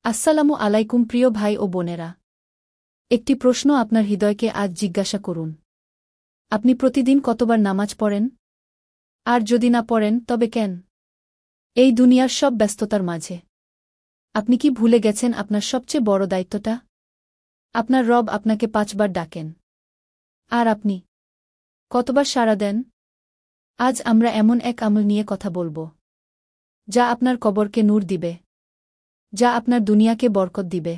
আসসালামু আলাইকুম প্রিয় ভাই ও বোনেরা। একটি প্রশ্ন আপনার হৃদয়কে আজ জিজ্ঞাসা করুন। আপনি প্রতিদিন কতবার নামাজ পড়েন? আর যদি না পড়েন তবে কেন? এই দুনিয়ার সব ব্যস্ততার মাঝে আপনি কি ভুলে গেছেন আপনার সবচেয়ে বড় দায়িত্বটা? আপনার রব আপনাকে 5বার ডাকেন। আর আপনি কতবার সাড়া দেন? আজ আমরা এমন এক আমল নিয়ে কথা বলবো, যা আপনার কবরকে নূর দিবে, যা আপনার দুনিয়াকে বরকত দিবে,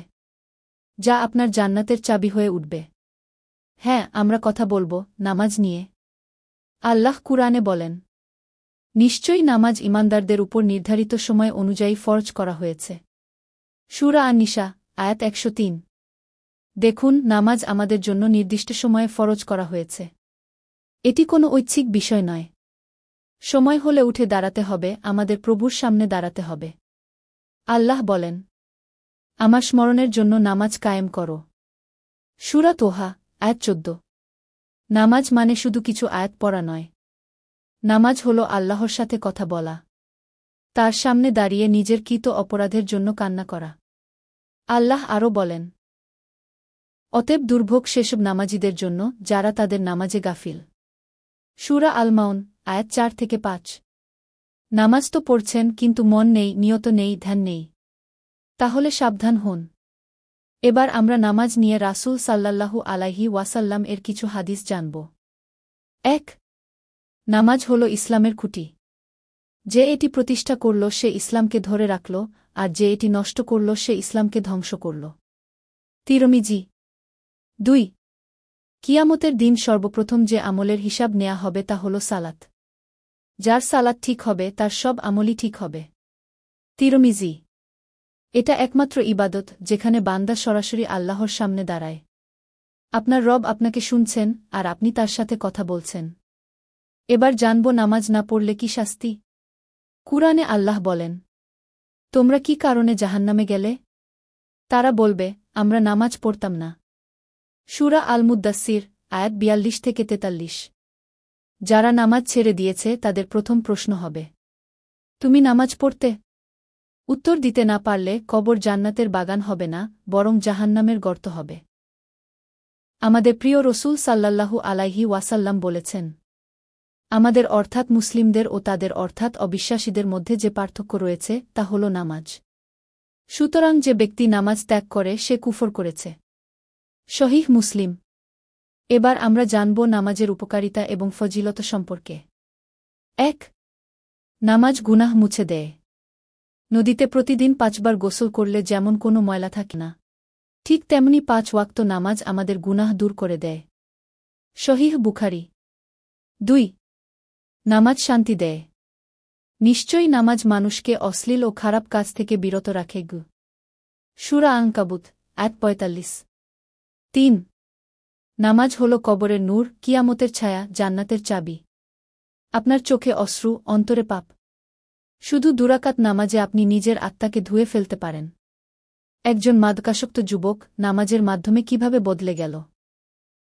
যা আপনার জান্নাতের চাবি হয়ে উঠবে। হ্যাঁ, আমরা কথা বলবো নামাজ নিয়ে। আল্লাহ কুরআনে বলেন, নিশ্চয়ই নামাজ ঈমানদারদের উপর নির্ধারিত সময় অনুযায়ী ফরজ করা হয়েছে। সূরা আন-নিসা, আয়াত 103। দেখুন, নামাজ আমাদের জন্য নির্দিষ্ট সময়ে ফরজ করা হয়েছে। এটি কোনো ঐচ্ছিক বিষয় নয়। সময় হলে উঠে দাঁড়াতে হবে, আমাদের প্রভুর সামনে দাঁড়াতে হবে। আল্লাহ বলেন, আমার স্মরণের জন্য নামাজ কায়েম করো। সূরা তোহা, আয়াত 14। নামাজ মানে শুধু কিছু আয়াত পড়া নয়। নামাজ হল আল্লাহর সাথে কথা বলা, তার সামনে দাঁড়িয়ে নিজের কৃত অপরাধের জন্য কান্না করা। আল্লাহ আরও বলেন, অতএব দুর্ভোগ সেসব নামাজীদের জন্য যারা তাদের নামাজে গাফিল। সূরা আল-মাউন, আয়াত 4-5। নামাজ তো পড়ছেন কিন্তু মন নেই, নিয়ত নেই, ধ্যান নেই। তাহলে সাবধান হন। এবার আমরা নামাজ নিয়ে রাসূল সাল্লাল্লাহু আলাইহি ওয়াসাল্লাম এর কিছু হাদিস জানব। 1. নামাজ হল ইসলামের খুঁটি। যে এটি প্রতিষ্ঠা করল সে ইসলামকে ধরে রাখল, আর যে এটি নষ্ট করল সে ইসলামকে ধ্বংস করল। তিরমিজি। 2. কিয়ামতের দিন সর্বপ্রথম যে আমলের হিসাব নেয়া হবে তা হল সালাত। যার সালাত ঠিক হবে তার সব আমলই ঠিক হবে। তিরমিজি। এটা একমাত্র ইবাদত যেখানে বান্দা সরাসরি আল্লাহর সামনে দাঁড়ায়। আপনার রব আপনাকে শুনছেন আর আপনি তার সাথে কথা বলছেন। এবার জানব নামাজ না পড়লে কি শাস্তি। কুরআনে আল্লাহ বলেন, তোমরা কি কারণে জাহান্নামে গেলে? তারা বলবে, আমরা নামাজ পড়তাম না। সূরা আল-মুদ্দাসসির, আয়াত 42-43। যারা নামাজ ছেড়ে দিয়েছে তাদের প্রথম প্রশ্ন হবে, তুমি নামাজ পড়তে? উত্তর দিতে না পারলে কবর জান্নাতের বাগান হবে না, বরং জাহান্নামের গর্ত হবে। আমাদের প্রিয় রসূল সাল্লাল্লাহু আলাইহি ওয়াসাল্লাম বলেছেন, আমাদের অর্থাৎ মুসলিমদের ও তাদের অর্থাৎ অবিশ্বাসীদের মধ্যে যে পার্থক্য রয়েছে তা হল নামাজ। সুতরাং যে ব্যক্তি নামাজ ত্যাগ করে সে কুফর করেছে। সহিহ মুসলিম। এবার আমরা জানব নামাজের উপকারিতা এবং ফজিলত সম্পর্কে। 1. নামাজ গুনাহ মুছে দেয়। নদীতে প্রতিদিন 5বার গোসল করলে যেমন কোনো ময়লা থাকে না, ঠিক তেমনি 5 ওয়াক্ত নামাজ আমাদের গুনাহ দূর করে দেয়। সহিহ বুখারী। 2. নামাজ শান্তি দেয়। নিশ্চয়ই নামাজ মানুষকে অশ্লীল ও খারাপ কাজ থেকে বিরত রাখে। সূরা আনকাবুত, আয়াত 45। 3. নামাজ হল কবরের নূর, কিয়ামতের ছায়া, জান্নাতের চাবি। আপনার চোখে অশ্রু, অন্তরে পাপ। শুধু 2 রাকাত নামাজে আপনি নিজের আত্মাকে ধুয়ে ফেলতে পারেন। একজন মাদকাসক্ত যুবক নামাজের মাধ্যমে কিভাবে বদলে গেল।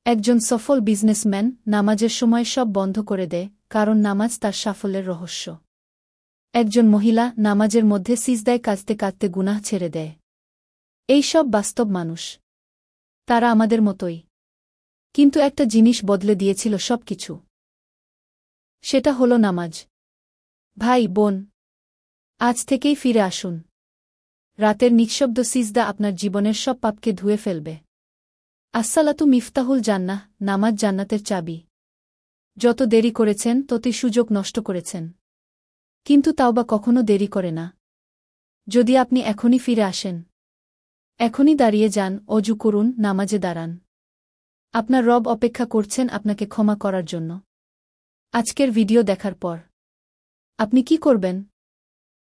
একজন সফল বিজনেসম্যান নামাজের সময় সব বন্ধ করে দেয়, কারণ নামাজ তার সাফল্যের রহস্য। একজন মহিলা নামাজের মধ্যে সিজদায় কাঁদতে কাঁদতে গুনাহ ছেড়ে দেয়। এই সব বাস্তব মানুষ। তারা আমাদের মতোই। কিন্তু একটা জিনিস বদলে দিয়েছিল সবকিছু। সেটা হল নামাজ। ভাই বোন, আজ থেকেই ফিরে আসুন। রাতের নিঃশব্দ সিজদা আপনার জীবনের সব পাপকে ধুয়ে ফেলবে। আসসালাতু মিফতাহুল জান্নাহ, নামাজ জান্নাতের চাবি। যত দেরি করেছেন ততই সুযোগ নষ্ট করেছেন। কিন্তু তাওবা কখনো দেরি করে না। যদি আপনি এখনই ফিরে আসেন, এখনই দাঁড়িয়ে যান, অজু করুন, নামাজে দাঁড়ান। আপনার রব অপেক্ষা করছেন আপনাকে ক্ষমা করার জন্য। আজকের ভিডিও দেখার পর আপনি কি করবেন?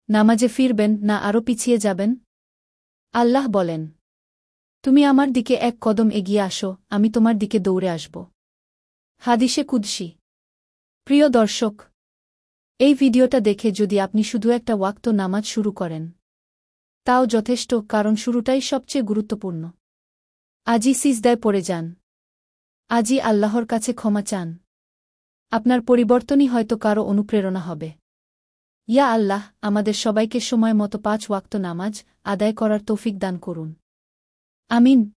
নামাজে ফিরবেন না আরও পিছিয়ে যাবেন? আল্লাহ বলেন, তুমি আমার দিকে 1 কদম এগিয়ে আসো, আমি তোমার দিকে দৌড়ে আসব। হাদিসে কুদসি। প্রিয় দর্শক, এই ভিডিওটা দেখে যদি আপনি শুধু একটা ওয়াক্ত নামাজ শুরু করেন, তাও যথেষ্ট, কারণ শুরুটাই সবচেয়ে গুরুত্বপূর্ণ। আজই সিজদায় পড়ে যান। আজই আল্লাহর কাছে ক্ষমা চান। আপনার পরিবর্তনই হয়তো কারও অনুপ্রেরণা হবে। ইয়া আল্লাহ, আমাদের সবাইকে সময় মতো ৫ ওয়াক্ত নামাজ আদায় করার তৌফিক দান করুন। আমিন।